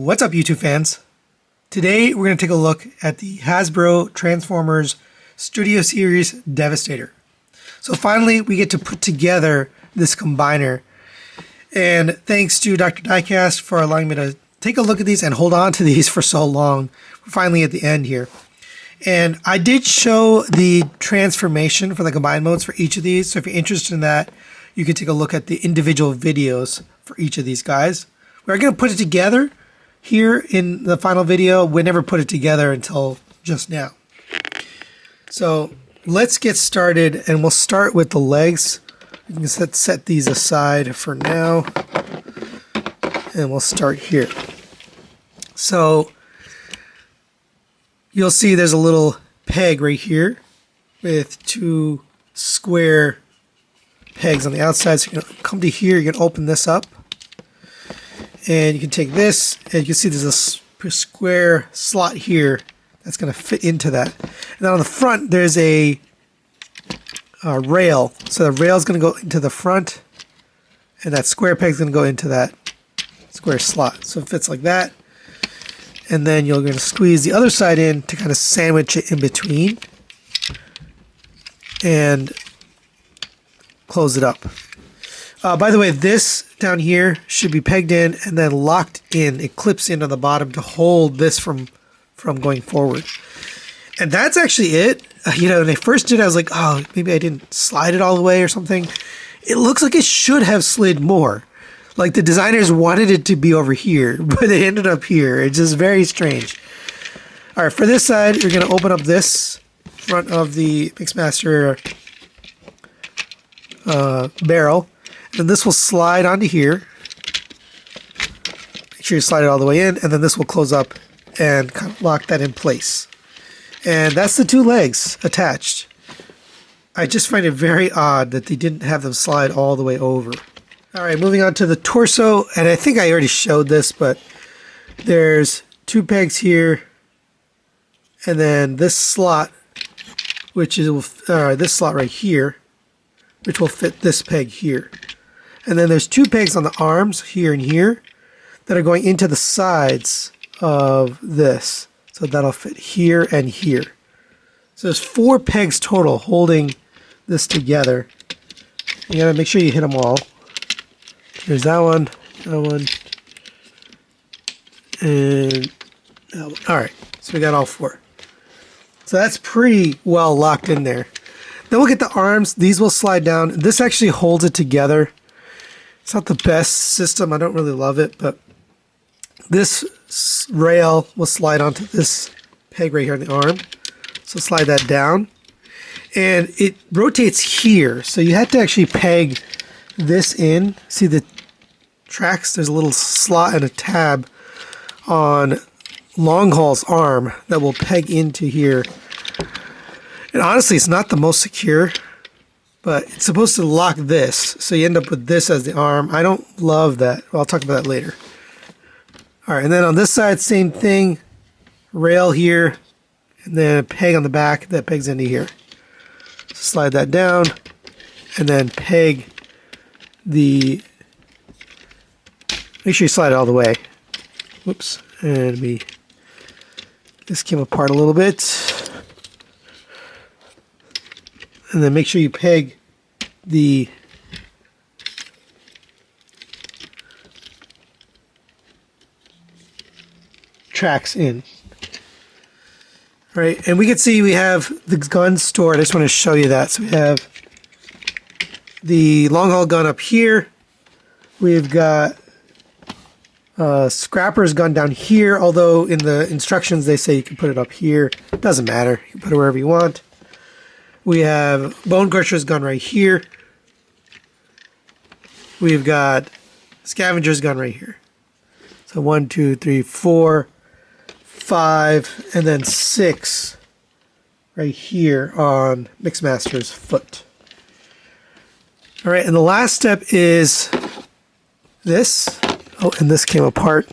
What's up, YouTube fans? Today we're going to take a look at the Hasbro Transformers Studio Series Devastator. So finally we get to put together this combiner, and thanks to Dr. Diecast for allowing me to take a look at these and hold on to these for so long. We're finally at the end here. And I did show the transformation for the combine modes for each of these, so if you're interested in that, you can take a look at the individual videos for each of these guys. We're going to put it together here in the final video. We never put it together until just now. So let's get started, and we'll start with the legs. You can set these aside for now, and we'll start here. So you'll see there's a little peg right here with two square pegs on the outside. So you can come to here, you can open this up, and you can take this, and you can see there's a square slot here that's going to fit into that. And then on the front there's a rail, so the rail is going to go into the front, and that square peg is going to go into that square slot, so it fits like that. And then you're going to squeeze the other side in to kind of sandwich it in between and close it up. By the way, this down here should be pegged in and then locked in. It clips in on the bottom to hold this from going forward. And that's actually it. When I first did it, I was like, oh, maybe I didn't slide it all the way or something. It looks like it should have slid more. Like the designers wanted it to be over here, but it ended up here. It's just very strange. All right, for this side, you're going to open up this front of the Mixmaster barrel, and this will slide onto here. Make sure you slide it all the way in, and then this will close up and kind of lock that in place. And that's the two legs attached. I just find it very odd that they didn't have them slide all the way over. All right, moving on to the torso, and I think I already showed this, but there's two pegs here, and then this slot, which is this slot right here, which will fit this peg here. And then there's two pegs on the arms here and here that are going into the sides of this, so that'll fit here and here. So there's 4 pegs total holding this together. You gotta make sure you hit them all. There's that one, and that one. All right, so we got all 4. So that's pretty well locked in there. Then we'll get the arms. These will slide down. This actually holds it together. It's not the best system. I don't really love it, but this rail will slide onto this peg right here on the arm. So slide that down. And it rotates here. So you have to actually peg this in. See the tracks? There's a little slot and a tab on Long Haul's arm that will peg into here. And honestly, it's not the most secure, but it's supposed to lock this, so you end up with this as the arm. I don't love that. Well, I'll talk about that later. All right, and then on this side, same thing. Rail here, and then a peg on the back that pegs into here. So slide that down, and then peg the... Make sure you slide it all the way. Whoops, and this came apart a little bit. And then make sure you peg the tracks in. All right, and we can see we have the gun stored. I just want to show you that. So we have the Long Haul gun up here. We've got Scrapper's gun down here, although in the instructions they say you can put it up here. It doesn't matter. You can put it wherever you want. We have Bone Crusher's gun right here. We've got Scavenger's gun right here. So 1, 2, 3, 4, 5, and then 6 right here on Mixmaster's foot. All right, and the last step is this. Oh, and this came apart.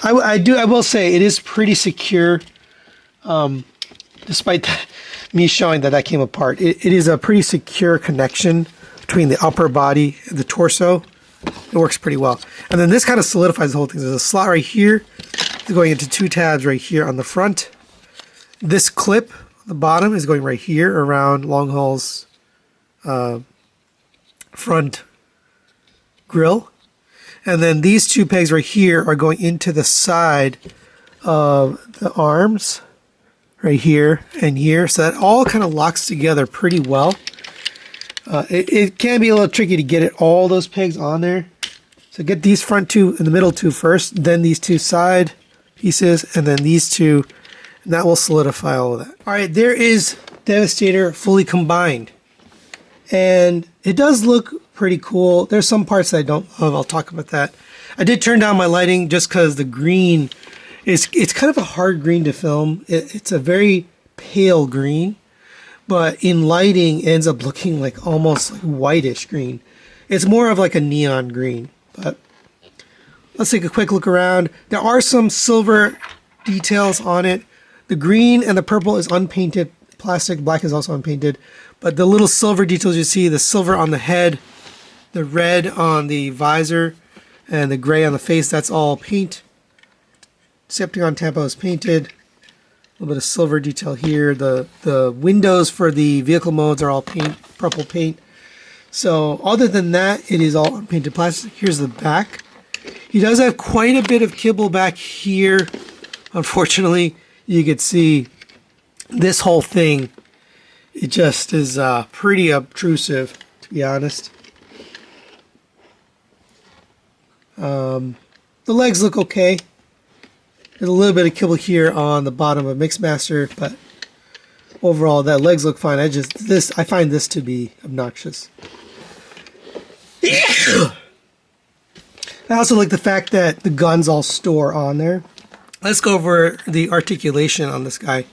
I will say it is pretty secure, despite that, me showing that came apart. It is a pretty secure connection between the upper body and the torso. It works pretty well. And then this kind of solidifies the whole thing. There's a slot right here, going into 2 tabs right here on the front. This clip, the bottom, is going right here around long haul's front grill. And then these 2 pegs right here are going into the side of the arms right here and here. So that all kind of locks together pretty well. It can be a little tricky to get it all those pegs on there. So get these front 2 and the middle 2 first, then these 2 side pieces, and then these 2, and that will solidify all of that. All right, there is Devastator fully combined. And it does look pretty cool. There's some parts that I don't love. I'll talk about that. I did turn down my lighting just because the green it's kind of a hard green to film. It's a very pale green, but in lighting it ends up looking like almost like whitish green. It's more of like a neon green. But let's take a quick look around. There are some silver details on it. The green and the purple is unpainted plastic. Black is also unpainted. But the little silver details you see, the silver on the head, the red on the visor, and the gray on the face, that's all paint. Decepticon Tampo is painted. A little bit of silver detail here. The windows for the vehicle modes are all paint, purple paint. So other than that, it is all unpainted plastic. Here's the back. He does have quite a bit of kibble back here. Unfortunately, you could see this whole thing. It just is pretty obtrusive, to be honest. The legs look okay. There's a little bit of kibble here on the bottom of Mixmaster, but overall, that legs look fine. I find this to be obnoxious. I also like the fact that the guns all store on there. Let's go over the articulation on this guy.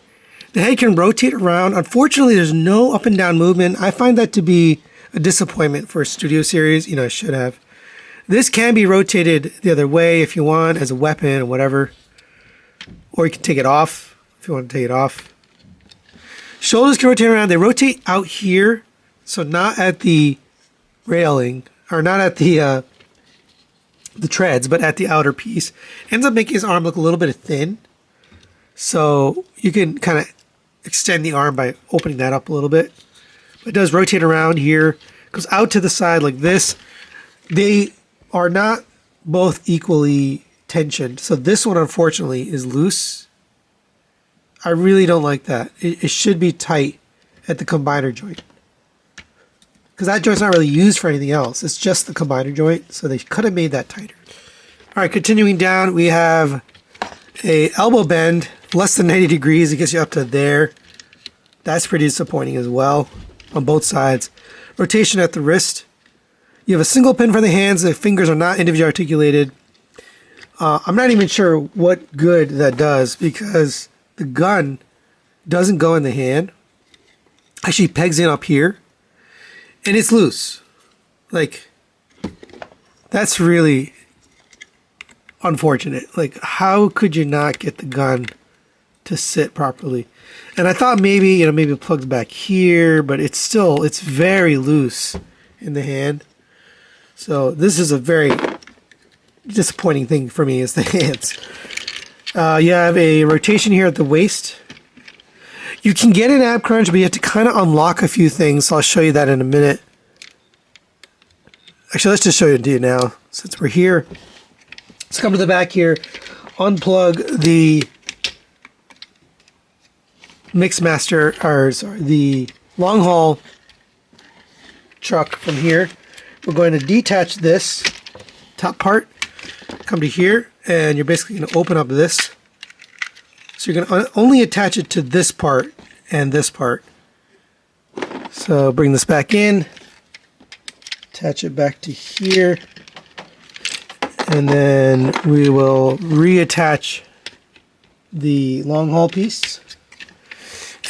The head can rotate around. Unfortunately, there's no up and down movement. I find that to be a disappointment for a studio series. You know, it should have. This can be rotated the other way if you want, as a weapon or whatever. Or you can take it off if you want to take it off. Shoulders can rotate around. They rotate out here, so not at the railing, or not at the treads, but at the outer piece. Ends up making his arm look a little bit thin. So you can kind of extend the arm by opening that up a little bit. It does rotate around here, goes out to the side like this. They are not both equally tensioned. So this one, unfortunately, is loose. I really don't like that. It should be tight at the combiner joint, because that joint's not really used for anything else. It's just the combiner joint, so they could have made that tighter. All right, continuing down, we have a elbow bend, less than 90 degrees. It gets you up to there. That's pretty disappointing as well on both sides. Rotation at the wrist. You have a single pin for the hands. The fingers are not individually articulated. I'm not even sure what good that does, because the gun doesn't go in the hand. Actually pegs in up here, and it's loose. Like, that's really unfortunate. Like, how could you not get the gun to sit properly? And I thought maybe, maybe it plugs back here, but it's very loose in the hand. So this is a very disappointing thing for me, is the hands. You have a rotation here at the waist. You can get an ab crunch, but you have to kind of unlock a few things. So I'll show you that in a minute. Actually, let's just show you now, since we're here. Let's come to the back here. Unplug the the long haul truck from here. We're going to detach this top part. Come to here, and you're basically going to open up this. So you're going to only attach it to this part and this part. So bring this back in, attach it back to here, and then we will reattach the long haul piece.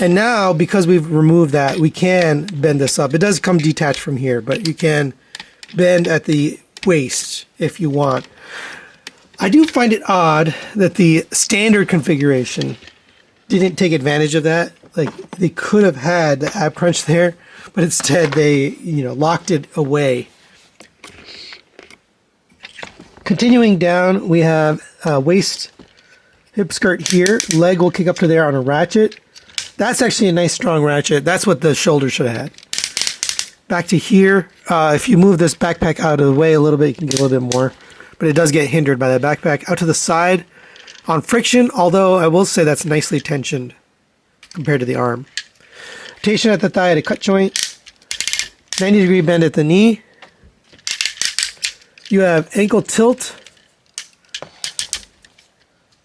And now, because we've removed that, we can bend this up. It does come detached from here, but you can bend at the waist if you want. I do find it odd that the standard configuration didn't take advantage of that. Like, they could have had the ab crunch there, but instead they, locked it away. Continuing down, we have waist hip skirt here. Leg will kick up to there on a ratchet. That's actually a nice strong ratchet. That's what the shoulder should have had. Back to here. If you move this backpack out of the way a little bit, you can get a little bit more. But it does get hindered by that backpack. Out to the side on friction, although I will say that's nicely tensioned compared to the arm. Rotation at the thigh at a cut joint. 90-degree bend at the knee. You have ankle tilt.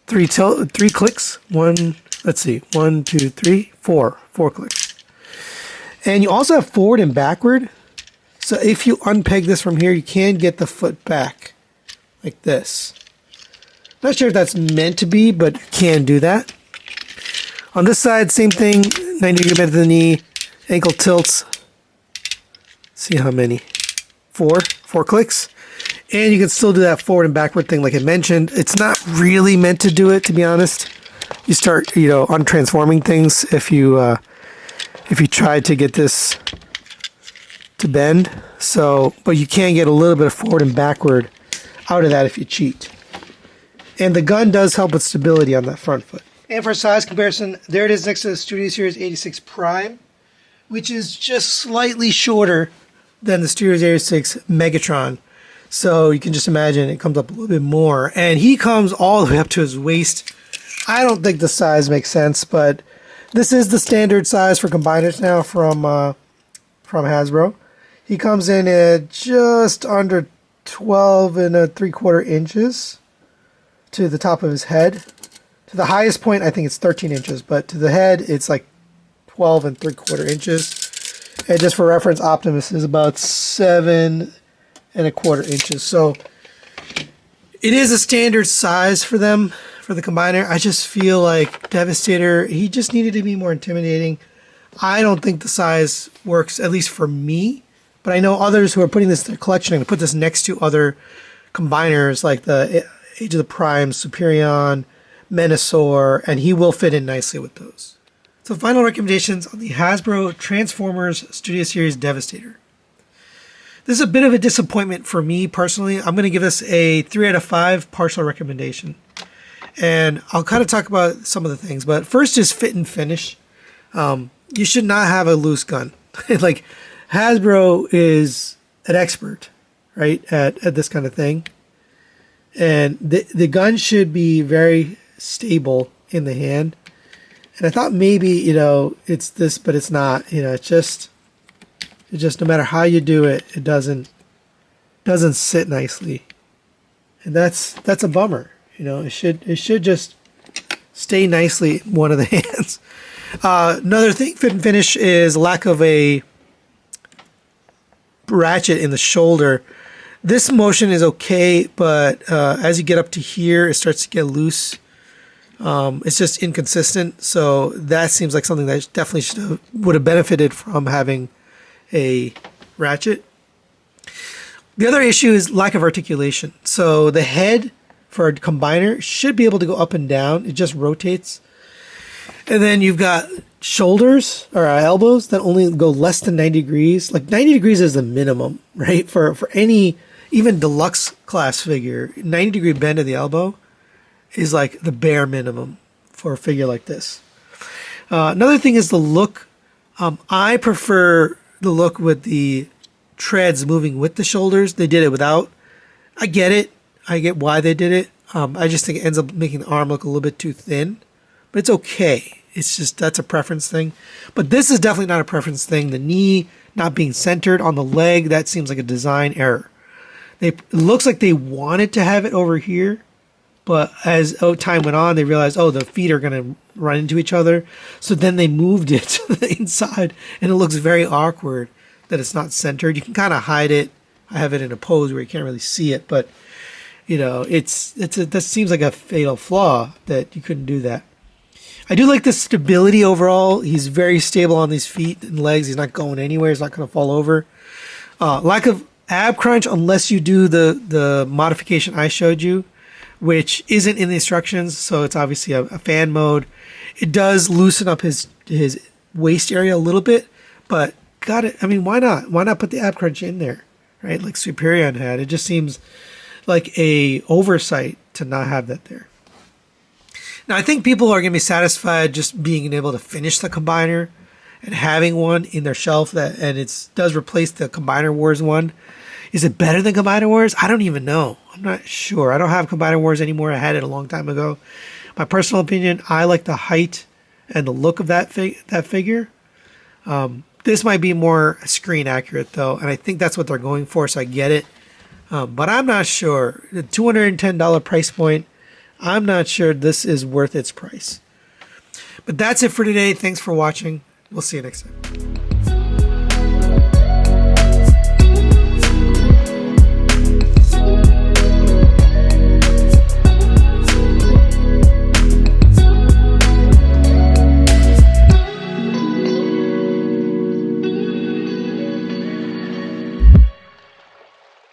Three clicks. Let's see. 1, 2, 3, 4. 4 clicks. And you also have forward and backward. So if you unpeg this from here, you can get the foot back like this. Not sure if that's meant to be, but you can do that. On this side, same thing. 90-degree bend at the knee. Ankle tilts. See how many? 4 clicks. And you can still do that forward and backward thing like I mentioned. It's not really meant to do it, to be honest. You start, on transforming things if you try to get this to bend. So, but you can get a little bit of forward and backward out of that if you cheat. And the gun does help with stability on that front foot. And for size comparison, there it is next to the Studio Series 86 Prime, which is just slightly shorter than the Studio Series 86 Megatron. So you can just imagine it comes up a little bit more. And he comes all the way up to his waist. I don't think the size makes sense, but this is the standard size for combiners now from Hasbro. He comes in at just under 12 and 3/4 inches to the top of his head. To the highest point, I think it's 13 inches, but to the head, it's like 12 and 3/4 inches. And just for reference, Optimus is about 7 and 1/4 inches. So it is a standard size for them, for the combiner. I just feel like Devastator, he just needed to be more intimidating. I don't think the size works, at least for me. But I know others who are putting this in their collection and put this next to other combiners like the Age of the Prime, Superion, Menasor, and he will fit in nicely with those. So final recommendations on the Hasbro Transformers Studio Series Devastator. This is a bit of a disappointment for me personally. I'm going to give this a 3 out of 5 partial recommendation. And I'll kind of talk about some of the things. But first is fit and finish. You should not have a loose gun. Like, Hasbro is an expert, right, at this kind of thing. And the gun should be very stable in the hand. And I thought maybe, it's this, but it's not. It's just no matter how you do it, it doesn't sit nicely. And that's a bummer. It should just stay nicely in one of the hands. Another thing, fit and finish, is lack of a ratchet in the shoulder. This motion is okay, but as you get up to here, it starts to get loose. It's just inconsistent, so that seems like something that definitely would have benefited from having a ratchet. The other issue is lack of articulation. So the head for a combiner should be able to go up and down. It just rotates. And then you've got shoulders or elbows that only go less than 90 degrees. Like 90 degrees is the minimum, right? For any, even deluxe class figure, 90-degree bend of the elbow is like the bare minimum for a figure like this. Another thing is the look. I prefer the look with the treads moving with the shoulders. They did it without. I get it. I get why they did it. I just think it ends up making the arm look a little bit too thin. But it's okay. It's just, that's a preference thing. But this is definitely not a preference thing. The knee not being centered on the leg, that seems like a design error. It looks like they wanted to have it over here. But as time went on, they realized, the feet are going to run into each other. So then they moved it to the inside. And it looks very awkward that it's not centered. You can kind of hide it. I have it in a pose where you can't really see it. But, that seems like a fatal flaw that you couldn't do that. I do like the stability overall. He's very stable on these feet and legs. He's not going anywhere. He's not going to fall over. Lack of ab crunch unless you do the modification I showed you, which isn't in the instructions, so it's obviously a fan mode. It does loosen up his waist area a little bit, but why not? Why not put the ab crunch in there, right? Like Superion had. It just seems like a oversight to not have that there. Now, I think people are going to be satisfied just being able to finish the Combiner and having one in their shelf and it does replace the Combiner Wars one. Is it better than Combiner Wars? I don't even know. I'm not sure. I don't have Combiner Wars anymore. I had it a long time ago. My personal opinion, I like the height and the look of that figure. This might be more screen accurate though, and I think that's what they're going for, so I get it. But I'm not sure. The $210 price point, I'm not sure this is worth its price. But that's it for today. Thanks for watching. We'll see you next time.